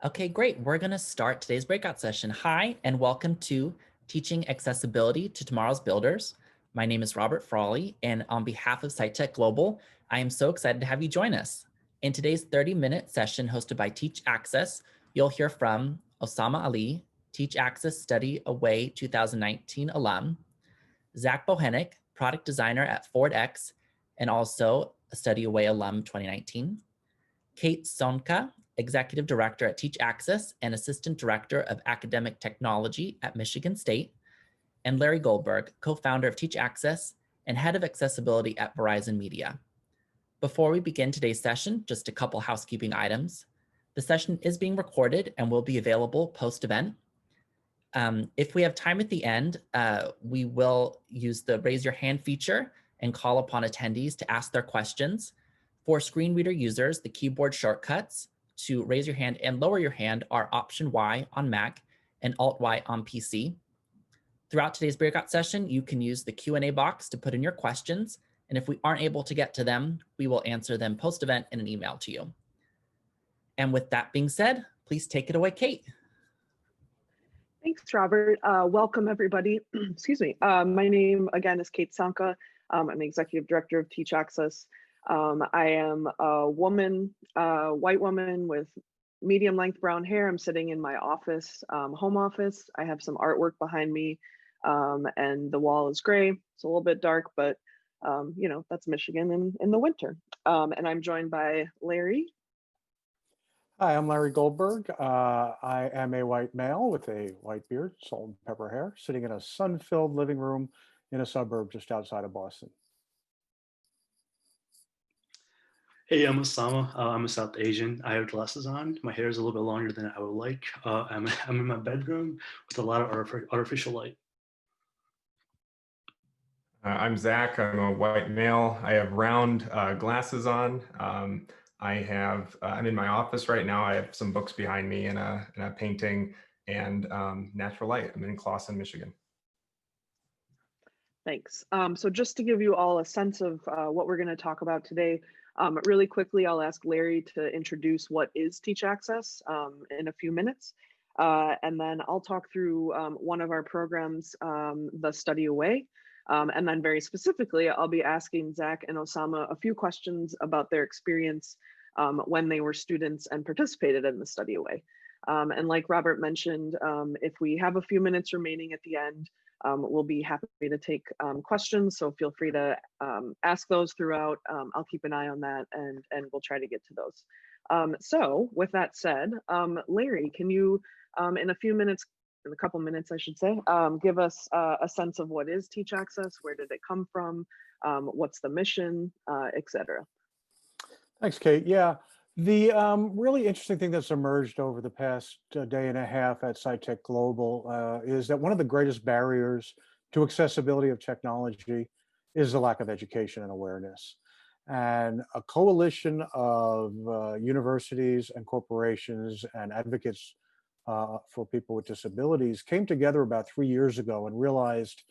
Okay, great. We're going to start today's breakout session. Hi, and welcome to Teaching Accessibility to Tomorrow's Builders. My name is Robert Frawley, and on behalf of SciTech Global, I am so excited to have you join us. In today's 30-minute session hosted by Teach Access, you'll hear from Ossama Ali, Teach Access Study Away 2019 alum, Zach Bohenick, product designer at FordX, and also a Study Away alum 2019, Kate Sonka, Executive Director at Teach Access and Assistant Director of Academic Technology at Michigan State, and Larry Goldberg, co-founder of Teach Access and Head of Accessibility at Verizon Media. Before we begin today's session, just a couple housekeeping items. The session is being recorded and will be available post-event. If we have time at the end, we will use the raise your hand feature and call upon attendees to ask their questions. For screen reader users, the keyboard shortcuts to raise your hand and lower your hand are Option Y on Mac and Alt Y on PC. Throughout today's breakout session, you can use the Q&A box to put in your questions, and if we aren't able to get to them, we will answer them post-event in an email to you. And with that being said, please take it away, Kate. Thanks, Robert. Welcome, everybody. Excuse me. My name, again, is Kate Sonka. I'm the Executive Director of Teach Access. I am a woman, white woman with medium length brown hair. I'm sitting in my office, home office. I have some artwork behind me and the wall is gray. It's a little bit dark, but you know, that's Michigan in the winter. And I'm joined by Larry. Hi, I'm Larry Goldberg. I am a white male with a white beard, salt and pepper hair, sitting in a sun-filled living room in a suburb just outside of Boston. Hey, I'm Ossama. I'm a South Asian. I have glasses on. My hair is a little bit longer than I would like. I'm in my bedroom with a lot of artificial light. I'm Zach. I'm a white male. I have round glasses on. I'm in my office right now. I have some books behind me and a painting and natural light. I'm in Clawson, Michigan. Thanks. So just to give you all a sense of what we're going to talk about today, really quickly, I'll ask Larry to introduce what is Teach Access in a few minutes. And then I'll talk through one of our programs, the Study Away. And then very specifically, I'll be asking Zach and Ossama a few questions about their experience when they were students and participated in the Study Away. And like Robert mentioned, if we have a few minutes remaining at the end, we'll be happy to take questions, so feel free to ask those throughout. I'll keep an eye on that and we'll try to get to those. So with that said, Larry, can you in a couple minutes, I should say, give us a sense of what is Teach Access, where did it come from, what's the mission, etc. Thanks, Kate. Yeah, the really interesting thing that's emerged over the past day and a half at SciTech Global is that one of the greatest barriers to accessibility of technology is the lack of education and awareness. And a coalition of universities and corporations and advocates for people with disabilities came together about 3 years ago and realized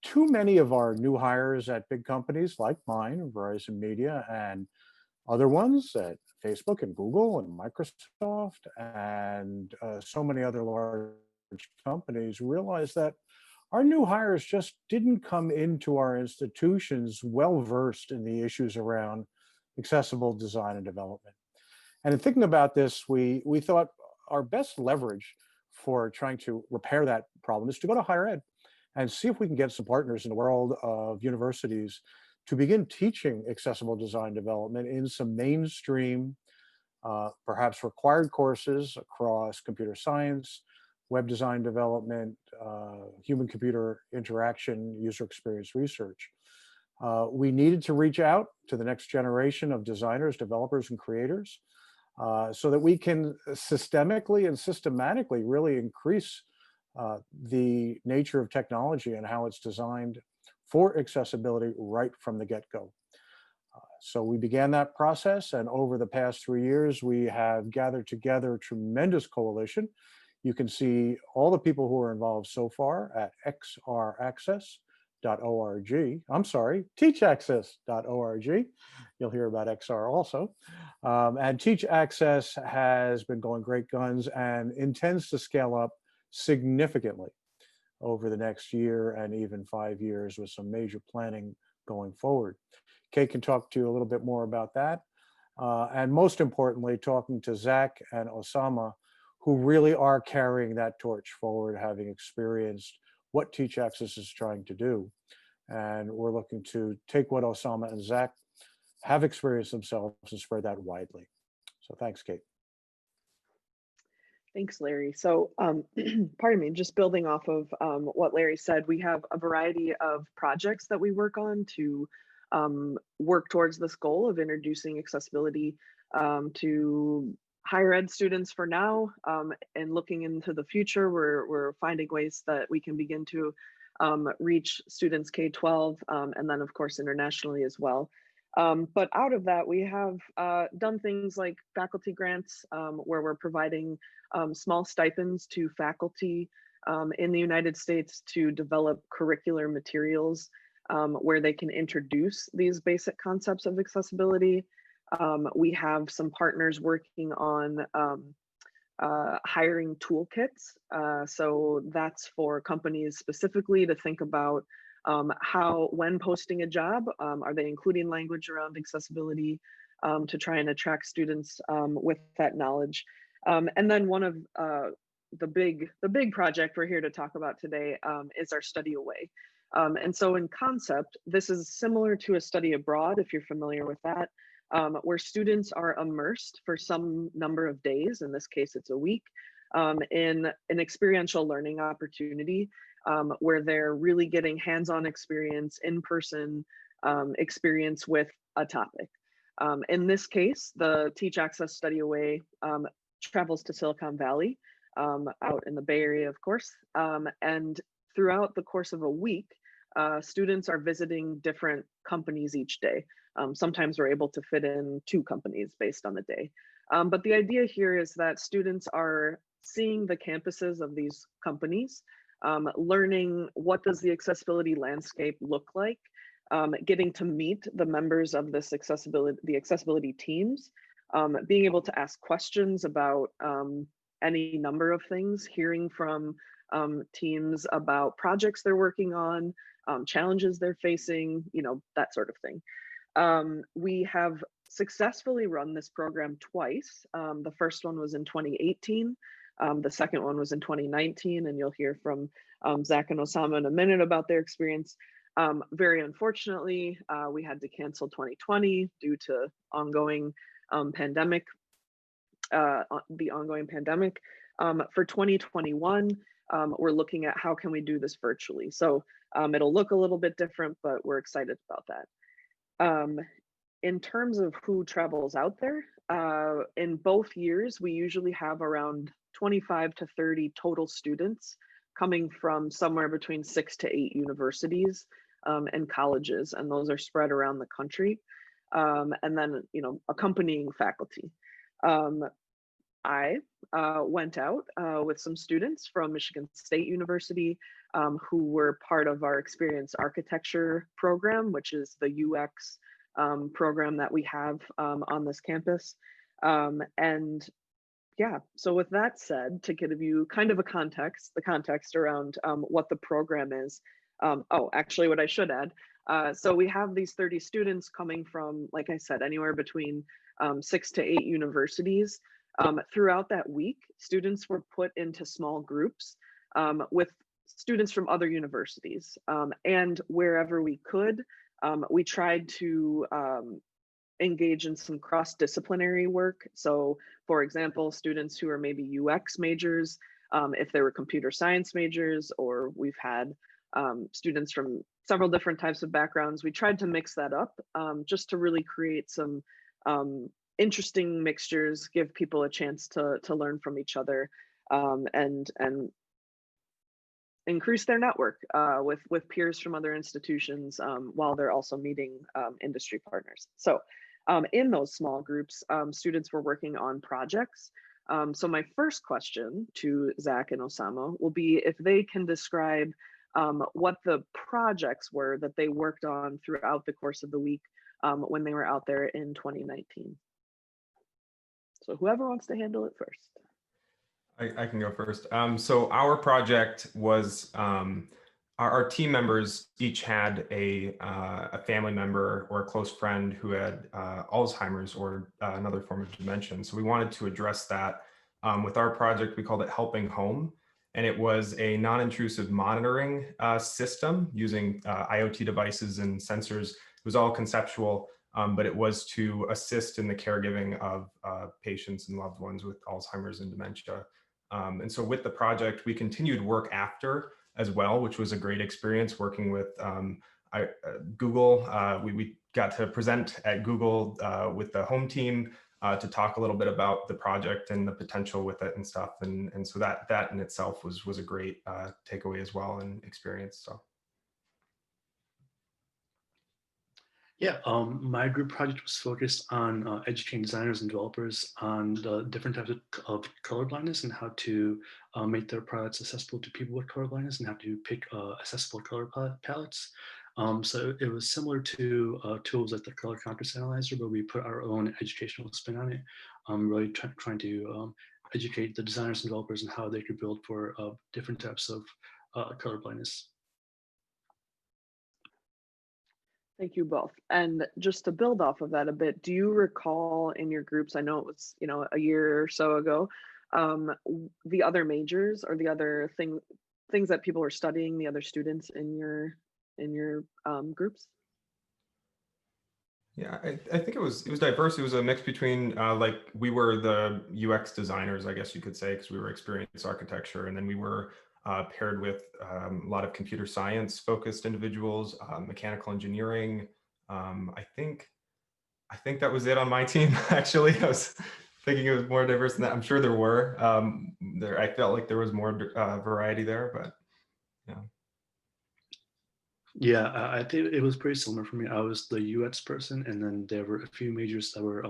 too many of our new hires at big companies like mine, Verizon Media, and other ones at Facebook and Google and Microsoft and so many other large companies realized that our new hires just didn't come into our institutions well-versed in the issues around accessible design and development. And in thinking about this, we thought our best leverage for trying to repair that problem is to go to higher ed and see if we can get some partners in the world of universities to begin teaching accessible design development in some mainstream, perhaps required courses across computer science, web design development, human-computer interaction, user experience research. We needed to reach out to the next generation of designers, developers, and creators so that we can systemically and systematically really increase the nature of technology and how it's designed for accessibility right from the get-go. So we began that process, and over the past 3 years, we have gathered together a tremendous coalition. You can see all the people who are involved so far at xraccess.org. I'm sorry, teachaccess.org. You'll hear about XR also. And Teach Access has been going great guns and intends to scale up significantly over the next year and even 5 years with some major planning going forward. Kate can talk to you a little bit more about that. And most importantly, talking to Zach and Ossama, who really are carrying that torch forward, having experienced what Teach Access is trying to do. And we're looking to take what Ossama and Zach have experienced themselves and spread that widely. So thanks, Kate. Thanks, Larry. So, pardon me, just building off of what Larry said, we have a variety of projects that we work on to work towards this goal of introducing accessibility to higher ed students for now, and looking into the future, we're finding ways that we can begin to reach students K-12, and then of course internationally as well. But out of that, we have done things like faculty grants, where we're providing small stipends to faculty in the United States to develop curricular materials where they can introduce these basic concepts of accessibility. We have some partners working on hiring toolkits. So that's for companies specifically to think about how, when posting a job, are they including language around accessibility to try and attract students with that knowledge. And then one of the big project we're here to talk about today is our study away. And so in concept, this is similar to a study abroad, if you're familiar with that, where students are immersed for some number of days, in this case it's a week, in an experiential learning opportunity where they're really getting hands-on experience, in-person experience with a topic. In this case, the Teach Access Study Away travels to Silicon Valley, out in the Bay Area, of course, and throughout the course of a week, students are visiting different companies each day. Sometimes we're able to fit in 2 companies based on the day. But the idea here is that students are seeing the campuses of these companies, learning what does the accessibility landscape look like, getting to meet the members of this accessibility teams, being able to ask questions about any number of things, hearing from teams about projects they're working on, challenges they're facing, that sort of thing. We have successfully run this program twice. The first one was in 2018. The second one was in 2019, and you'll hear from Zach and Ossama in a minute about their experience. Very unfortunately, we had to cancel 2020 due to ongoing pandemic, the ongoing pandemic. For 2021, we're looking at how can we do this virtually. So it'll look a little bit different, but we're excited about that. In terms of who travels out there, in both years, we usually have around 25 to 30 total students coming from somewhere between 6 to 8 universities and colleges, and those are spread around the country. And then, accompanying faculty. I went out with some students from Michigan State University who were part of our Experience Architecture program, which is the UX program that we have on this campus. And yeah, so with that said, to give you kind of the context around what the program is. Actually, what I should add, so we have these 30 students coming from, like I said, anywhere between 6 to 8 universities. Throughout that week, students were put into small groups with students from other universities. And wherever we could, we tried to engage in some cross-disciplinary work. So for example, students who are maybe UX majors, if they were computer science majors, or we've had students from several different types of backgrounds, we tried to mix that up just to really create some interesting mixtures, give people a chance to learn from each other, and increase their network with peers from other institutions while they're also meeting industry partners. So in those small groups, students were working on projects. So my first question to Zach and Ossama will be if they can describe what the projects were that they worked on throughout the course of the week when they were out there in 2019. So whoever wants to handle it first. I can go first. So our project was our team members each had a family member or a close friend who had Alzheimer's or another form of dementia. So we wanted to address that with our project. We called it Helping Home, and it was a non-intrusive monitoring system using IoT devices and sensors. It was all conceptual, but it was to assist in the caregiving of patients and loved ones with Alzheimer's and dementia. And so with the project, we continued work after as well, which was a great experience working with Google. We got to present at Google with the home team to talk a little bit about the project and the potential with it and stuff. And so that in itself was a great takeaway as well and experience. So. Yeah, my group project was focused on educating designers and developers on the different types of color blindness and how to make their products accessible to people with color blindness and how to pick accessible color palettes. So it was similar to tools like the color contrast analyzer, but we put our own educational spin on it, really trying to educate the designers and developers on how they could build for different types of color blindness. Thank you both. And just to build off of that a bit, do you recall in your groups, I know it was, a year or so ago, the other majors or the other things that people were studying, the other students in your groups? Yeah, I think it was diverse. It was a mix between like we were the UX designers, I guess you could say, because we were experienced architecture, and then we were paired with a lot of computer science focused individuals, mechanical engineering. I think that was it on my team. Actually, I was thinking it was more diverse than that. I'm sure there were. I felt like there was more variety there, but yeah. Yeah, I think it was pretty similar for me. I was the UX person, and then there were a few majors that were,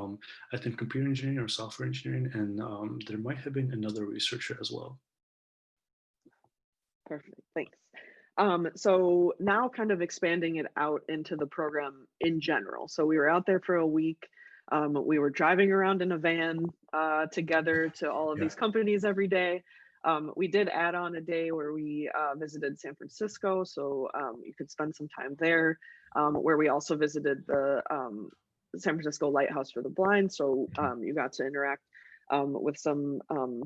I think, computer engineering or software engineering, and there might have been another researcher as well. Perfect, thanks. So now kind of expanding it out into the program in general. So we were out there for a week. We were driving around in a van together to all of these companies every day. We did add on a day where we visited San Francisco, so you could spend some time there, where we also visited the San Francisco Lighthouse for the Blind, so you got to interact with some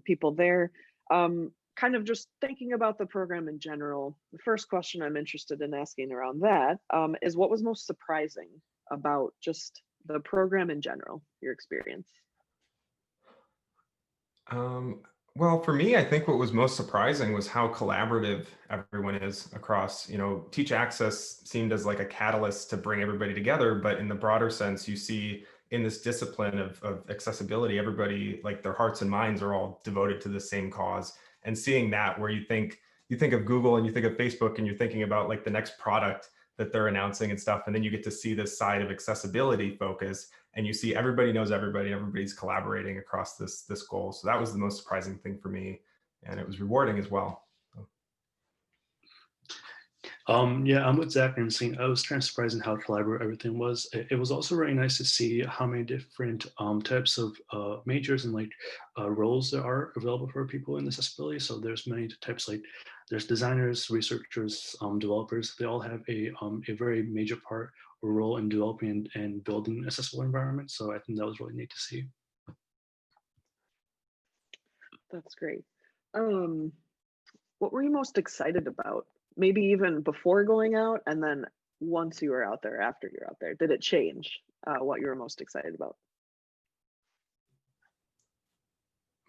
people there. Kind of just thinking about the program in general, the first question I'm interested in asking around that is what was most surprising about just the program in general, your experience? Well, for me, I think what was most surprising was how collaborative everyone is across, Teach Access seemed as like a catalyst to bring everybody together, but in the broader sense, you see in this discipline of accessibility, everybody, like their hearts and minds are all devoted to the same cause. And seeing that where you think of Google and you think of Facebook and you're thinking about like the next product that they're announcing and stuff, and then you get to see this side of accessibility focus, and you see everybody knows everybody, everybody's collaborating across this goal. So that was the most surprising thing for me, and it was rewarding as well. Yeah, I'm with Zach and saying I was kind of surprised in how collaborative everything was. It was also really nice to see how many different types of majors and like roles there are available for people in accessibility. So there's many types, like there's designers, researchers, developers. They all have a very major part or role in developing and building accessible environments. So I think that was really neat to see. That's great. What were you most excited about? Maybe even before going out, and then once you were out there, after you're out there, did it change what you were most excited about?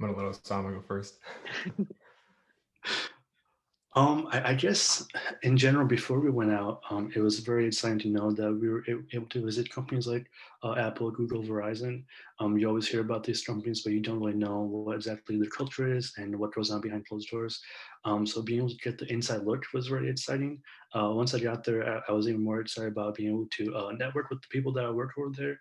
I'm gonna let Ossama go first. I guess in general, before we went out, it was very exciting to know that we were able to visit companies like Apple, Google, Verizon. You always hear about these companies, but you don't really know what exactly their culture is and what goes on behind closed doors. So being able to get the inside look was very exciting. Once I got there, I was even more excited about being able to network with the people that I work over there,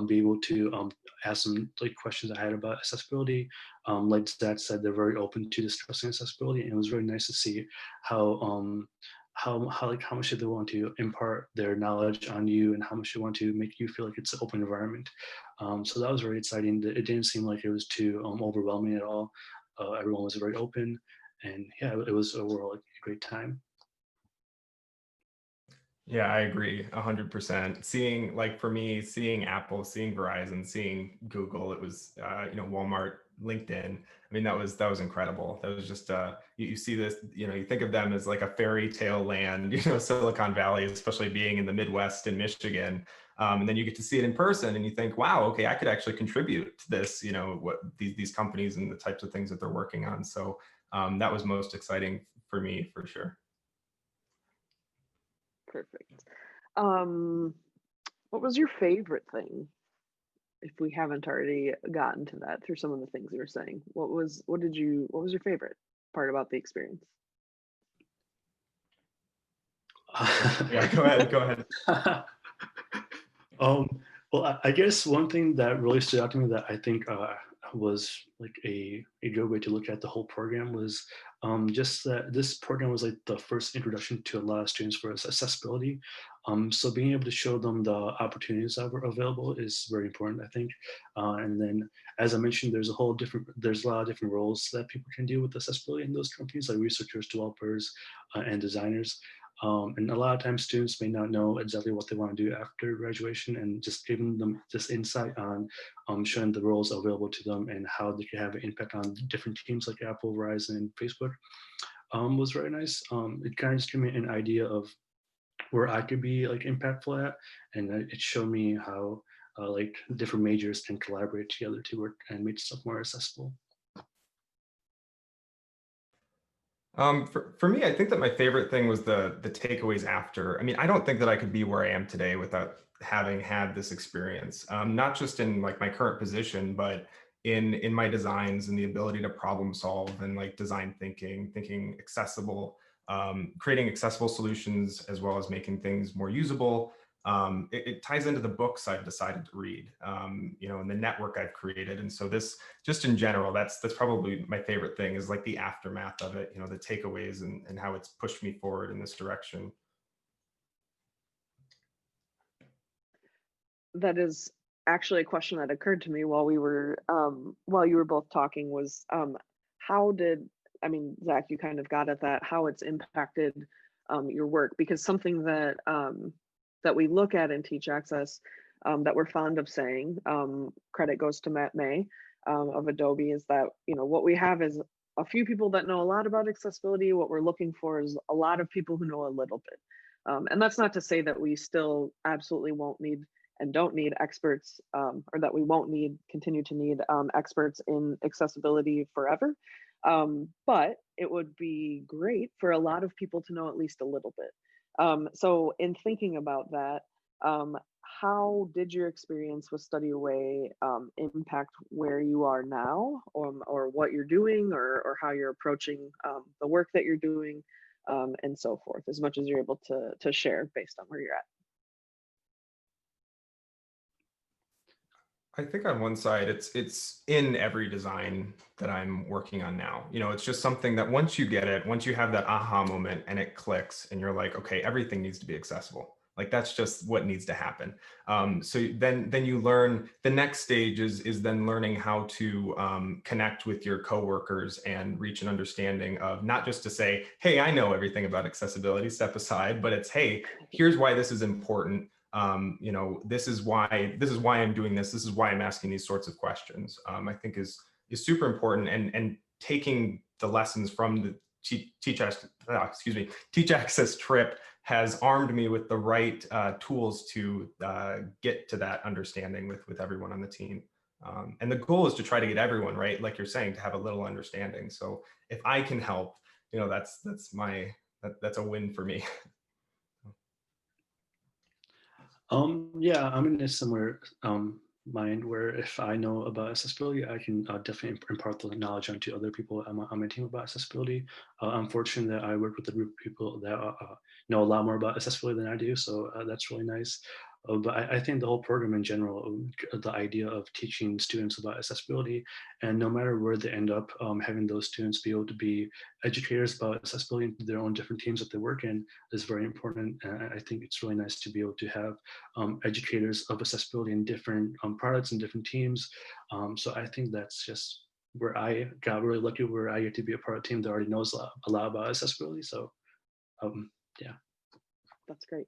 be able to ask some like questions I had about accessibility. Like Zach said, they're very open to discussing accessibility, and it was very nice to see how how much do they want to impart their knowledge on you, and how much they want to make you feel like it's an open environment. So that was very exciting. It didn't seem like it was too overwhelming at all. Everyone was very open, and yeah, it was overall like a great time. Yeah, I agree 100%. Seeing, like for me, seeing Apple, seeing Verizon, seeing Google, it was Walmart, LinkedIn. I mean, that was incredible. That was just you see this, you think of them as like a fairy tale land, Silicon Valley, especially being in the Midwest in Michigan. And then you get to see it in person, and you think, wow, okay, I could actually contribute to this. What these companies and the types of things that they're working on. So that was most exciting for me, for sure. Perfect. What was your favorite thing? If we haven't already gotten to that through some of the things you were saying, what was your favorite part about the experience? Yeah, go ahead. Well, I guess one thing that really stood out to me that I think was like a good way to look at the whole program was just that this program was like the first introduction to a lot of students for accessibility. So being able to show them the opportunities that were available is very important, I think. And then, as I mentioned, there's a lot of different roles that people can do with accessibility in those companies, like researchers, developers, and designers. And a lot of times students may not know exactly what they want to do after graduation, and just giving them this insight on showing the roles available to them and how they can have an impact on different teams like Apple, Verizon, and Facebook was very nice. It kind of just gave me an idea of where I could be like impactful at, and it showed me how like different majors can collaborate together to work and make stuff more accessible. For me, I think that my favorite thing was the takeaways after. I mean, I don't think that I could be where I am today without having had this experience. Not just in like my current position, but in my designs and the ability to problem solve and like design thinking accessible, creating accessible solutions as well as making things more usable. It ties into the books I've decided to read, and the network I've created. And so this, just in general, that's probably my favorite thing, is like the aftermath of it, the takeaways and how it's pushed me forward in this direction. That is actually a question that occurred to me while you were both talking was how did I mean, Zach, you kind of got at that, how it's impacted your work, because something that we look at in Teach Access, that we're fond of saying, credit goes to Matt May of Adobe, is that what we have is a few people that know a lot about accessibility. What we're looking for is a lot of people who know a little bit, and that's not to say that we still absolutely won't need and don't need experts, or that we won't continue to need experts in accessibility forever. But it would be great for a lot of people to know at least a little bit. So in thinking about that, how did your experience with Study Away impact where you are now, or what you're doing, or how you're approaching the work that you're doing, and so forth, as much as you're able to share based on where you're at? I think on one side, it's in every design that I'm working on now. It's just something that once you get it, once you have that aha moment and it clicks and you're like, okay, everything needs to be accessible. Like that's just what needs to happen. So then you learn, the next stage is then learning how to connect with your coworkers and reach an understanding of, not just to say, hey, I know everything about accessibility, step aside, but it's, hey, here's why this is important. This is why I'm doing this. This is why I'm asking these sorts of questions. I think is super important, and taking the lessons from the Teach Access trip has armed me with the right tools to get to that understanding with everyone on the team. And the goal is to try to get everyone, right, like you're saying, to have a little understanding. So if I can help, that's a win for me. Yeah, I'm in a similar mind where if I know about accessibility, I can definitely impart the knowledge onto other people on my team about accessibility. I'm fortunate that I work with a group of people that know a lot more about accessibility than I do, so that's really nice. But I think the whole program in general, the idea of teaching students about accessibility, and no matter where they end up, having those students be able to be educators about accessibility in their own different teams that they work in is very important. And I think it's really nice to be able to have educators of accessibility in different products and different teams. So I think that's just where I got really lucky, where I get to be a part of a team that already knows a lot about accessibility. So yeah. That's great.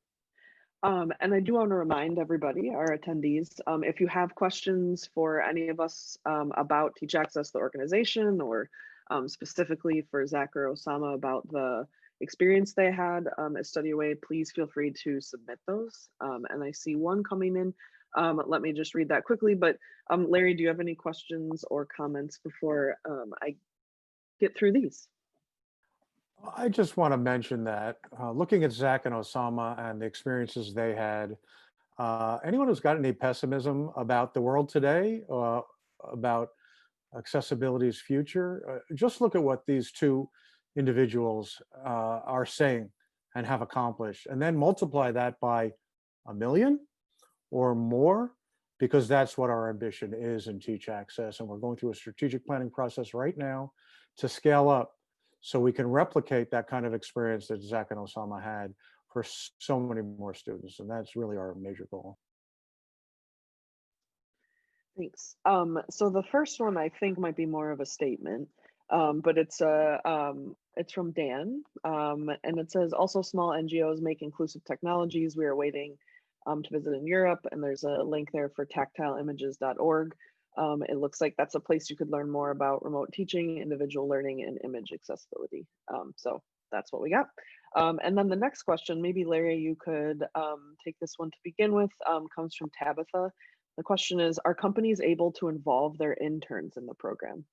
And I do want to remind everybody, our attendees, if you have questions for any of us about Teach Access, the organization, or specifically for Zach or Ossama about the experience they had at Study Away, please feel free to submit those. And I see one coming in. Let me just read that quickly. But Larry, do you have any questions or comments before I get through these? I just want to mention that looking at Zach and Osama and the experiences they had, anyone who's got any pessimism about the world today, about accessibility's future, just look at what these two individuals are saying and have accomplished, and then multiply that by 1 million or more, because that's what our ambition is in Teach Access. And we're going through a strategic planning process right now to scale up so we can replicate that kind of experience that Zach and Osama had for so many more students. And that's really our major goal. Thanks. So the first one I think might be more of a statement, but it's from Dan, and it says, also small NGOs make inclusive technologies. We are waiting to visit in Europe, and there's a link there for tactileimages.org. It looks like that's a place you could learn more about remote teaching, individual learning, and image accessibility. So that's what we got. And then the next question, maybe Larry, you could take this one to begin with, comes from Tabitha. The question is, are companies able to involve their interns in the program?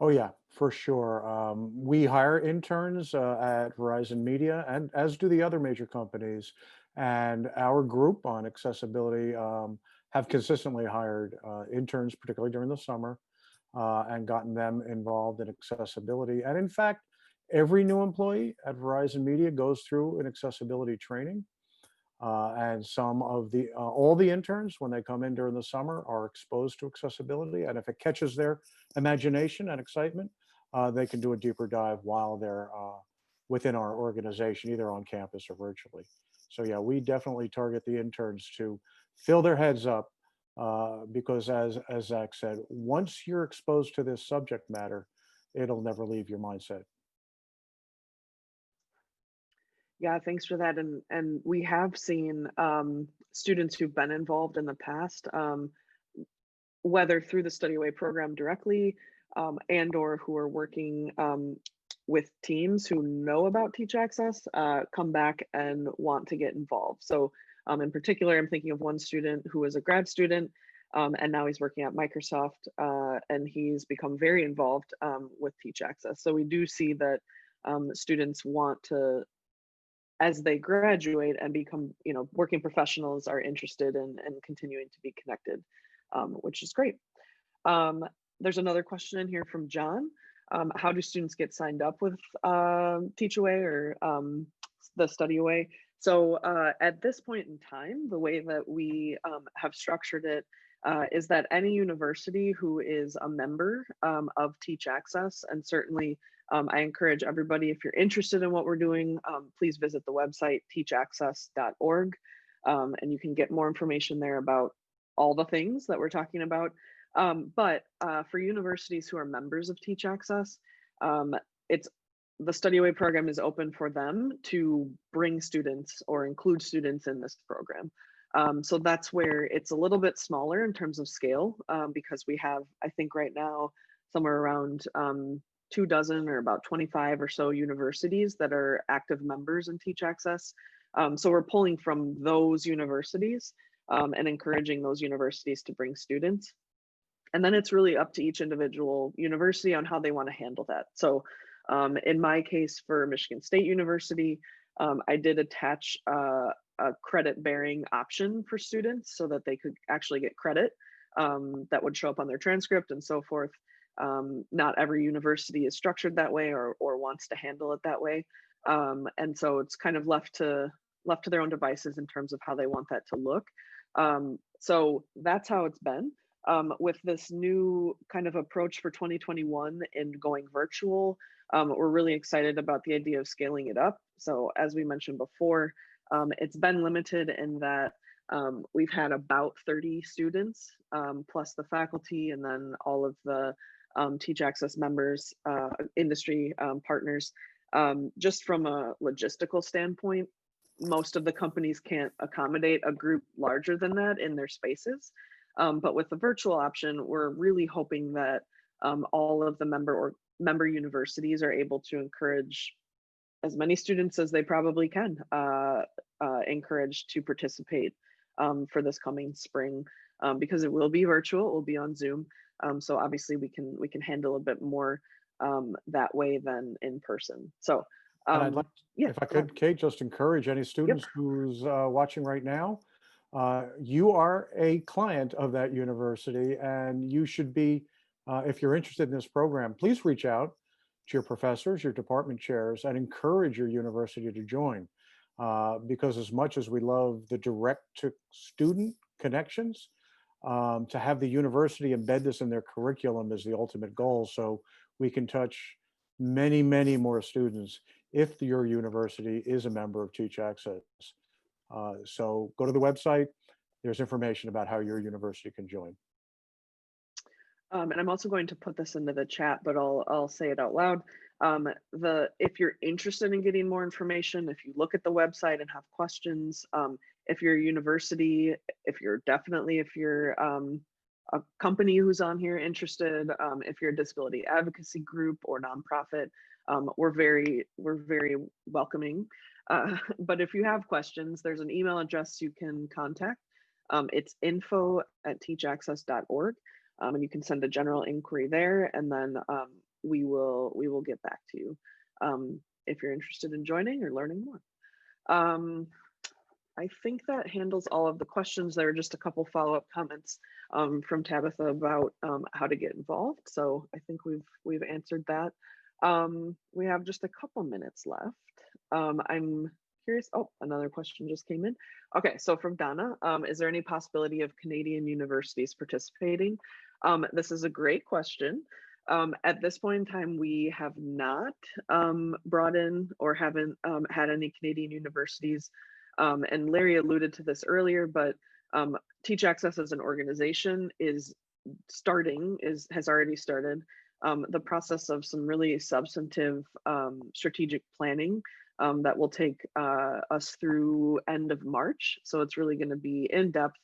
Oh yeah, for sure. We hire interns at Verizon Media, and as do the other major companies. And our group on accessibility have consistently hired interns, particularly during the summer, and gotten them involved in accessibility. And in fact, every new employee at Verizon Media goes through an accessibility training. And some of the all the interns, when they come in during the summer, are exposed to accessibility, and if it catches their imagination and excitement, they can do a deeper dive while they're within our organization, either on campus or virtually. So yeah, we definitely target the interns to fill their heads up, because as Zach said, once you're exposed to this subject matter, it'll never leave your mindset. Yeah, thanks for that. And we have seen students who've been involved in the past, whether through the Study Away program directly, and or who are working with teams who know about Teach Access, come back and want to get involved. So in particular, I'm thinking of one student who was a grad student, and now he's working at Microsoft, and he's become very involved with Teach Access. So we do see that students want to, as they graduate and become, working professionals, are interested in continuing to be connected, which is great. There's another question in here from John. How do students get signed up with Teach Away or the Study Away? So at this point in time, the way that we have structured it is that any university who is a member of Teach Access, and certainly I encourage everybody, if you're interested in what we're doing, please visit the website teachaccess.org, and you can get more information there about all the things that we're talking about. But for universities who are members of Teach Access, the Study Away program is open for them to bring students or include students in this program. So that's where it's a little bit smaller in terms of scale, because we have, I think right now, somewhere around 24 or about 25 or so universities that are active members in Teach Access. So we're pulling from those universities and encouraging those universities to bring students. And then it's really up to each individual university on how they want to handle that. So in my case for Michigan State University, I did attach a credit bearing option for students so that they could actually get credit that would show up on their transcript and so forth. Not every university is structured that way or wants to handle it that way. And so it's kind of left to left to their own devices in terms of how they want that to look. So that's how it's been. With this new kind of approach for 2021 and going virtual, we're really excited about the idea of scaling it up. So as we mentioned before, it's been limited in that we've had about 30 students, plus the faculty, and then all of the Teach Access members, industry partners. Just from a logistical standpoint, most of the companies can't accommodate a group larger than that in their spaces. But with the virtual option, we're really hoping that all of the member universities are able to encourage as many students as they probably can encourage to participate for this coming spring, because it will be virtual, it will be on Zoom. So obviously we can handle a bit more that way than in person. So And I'd like, yeah, if I could, Kate, just encourage any students who's watching right now. You are a client of that university, and you should be, if you're interested in this program, please reach out to your professors, your department chairs, and encourage your university to join. Because as much as we love the direct to student connections, to have the university embed this in their curriculum is the ultimate goal. So we can touch many, many more students if your university is a member of Teach Access. So go to the website. There's information about how your university can join. And I'm also going to put this into the chat, but I'll say it out loud. If you're interested in getting more information, if you look at the website and have questions, if you're a university, if you're a company who's on here interested, if you're a disability advocacy group or nonprofit, we're very welcoming. But if you have questions, there's an email address you can contact. It's info@teachaccess.org. And you can send a general inquiry there, and then we will get back to you if you're interested in joining or learning more. I think that handles all of the questions. There are just a couple follow-up comments from Tabitha about how to get involved. So I think we've answered that. We have just a couple minutes left. I'm curious. Oh, another question just came in. Okay, so from Donna, is there any possibility of Canadian universities participating? This is a great question. At this point in time, we have not brought in or haven't had any Canadian universities. And Larry alluded to this earlier, but Teach Access as an organization has already started the process of some really substantive strategic planning that will take us through end of March. So it's really going to be in depth,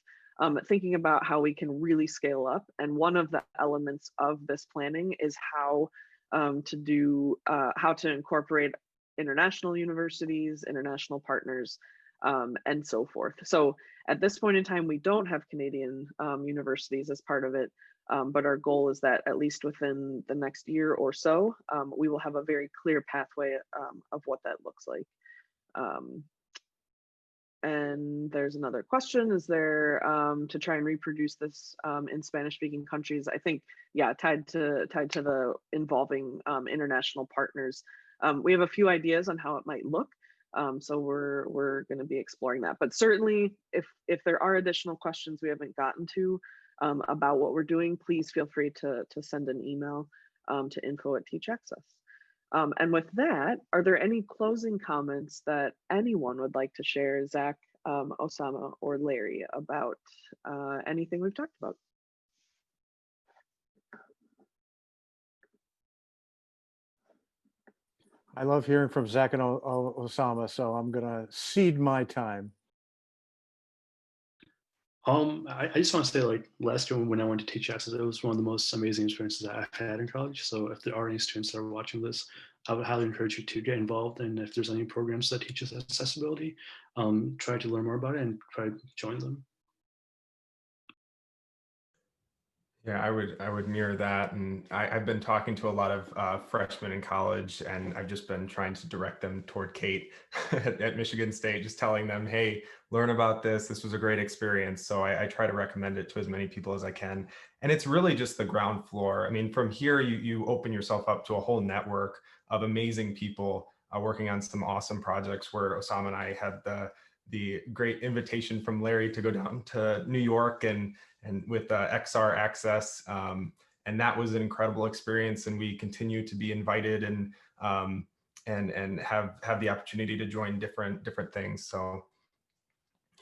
thinking about how we can really scale up. And one of the elements of this planning is how to incorporate international universities, international partners, and so forth. So at this point in time, we don't have Canadian universities as part of it, but our goal is that at least within the next year or so, we will have a very clear pathway of what that looks like. And there's another question, is there to try and reproduce this in Spanish-speaking countries? I think, yeah, tied to the involving international partners. We have a few ideas on how it might look. So we're going to be exploring that. But certainly, if there are additional questions we haven't gotten to about what we're doing, please feel free to send an email to info@teachaccess. And with that, are there any closing comments that anyone would like to share, Zach, Ossama, or Larry, about anything we've talked about? I love hearing from Zach and Ossama, so I'm going to cede my time. I just want to say, like, last year when I went to Teach Access, it was one of the most amazing experiences I've had in college. So if there are any students that are watching this, I would highly encourage you to get involved. And if there's any programs that teach us accessibility, try to learn more about it and try to join them. Yeah, I would mirror that, and I've been talking to a lot of freshmen in college, and I've just been trying to direct them toward Kate at Michigan State, just telling them, hey, learn about this. This was a great experience. So I try to recommend it to as many people as I can, and it's really just the ground floor. I mean, from here you open yourself up to a whole network of amazing people working on some awesome projects. Where Ossama and I had the great invitation from Larry to go down to New York and with XR access. And that was an incredible experience. And we continue to be invited and have the opportunity to join different things. So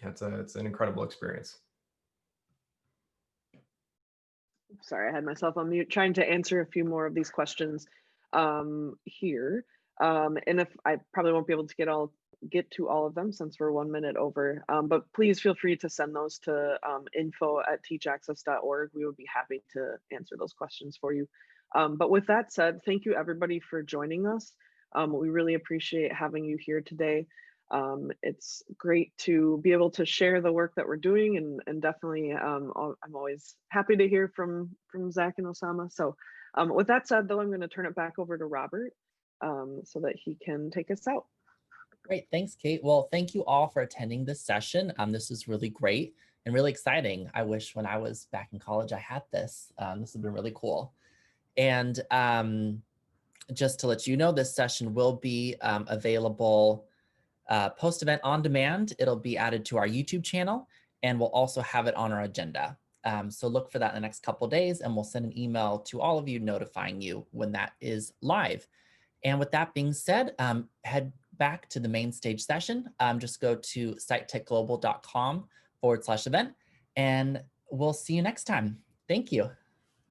yeah, it's an incredible experience. Sorry, I had myself on mute trying to answer a few more of these questions here. And if I probably won't be able to get to all of them since we're 1 minute over, but please feel free to send those to info@teachaccess.org. We would be happy to answer those questions for you. But with that said, thank you everybody for joining us. We really appreciate having you here today. It's great to be able to share the work that we're doing, and definitely I'm always happy to hear from Zach and Ossama. So with that said, though, I'm going to turn it back over to Robert so that he can take us out. Great, thanks, Kate. Well, thank you all for attending this session. This is really great and really exciting. I wish when I was back in college I had this. This has been really cool. And just to let you know, this session will be available post-event on demand. It'll be added to our YouTube channel, and we'll also have it on our agenda. So look for that in the next couple of days, and we'll send an email to all of you notifying you when that is live. And with that being said, head back to the main stage session. Just go to sitetechglobal.com/event, and we'll see you next time. Thank you.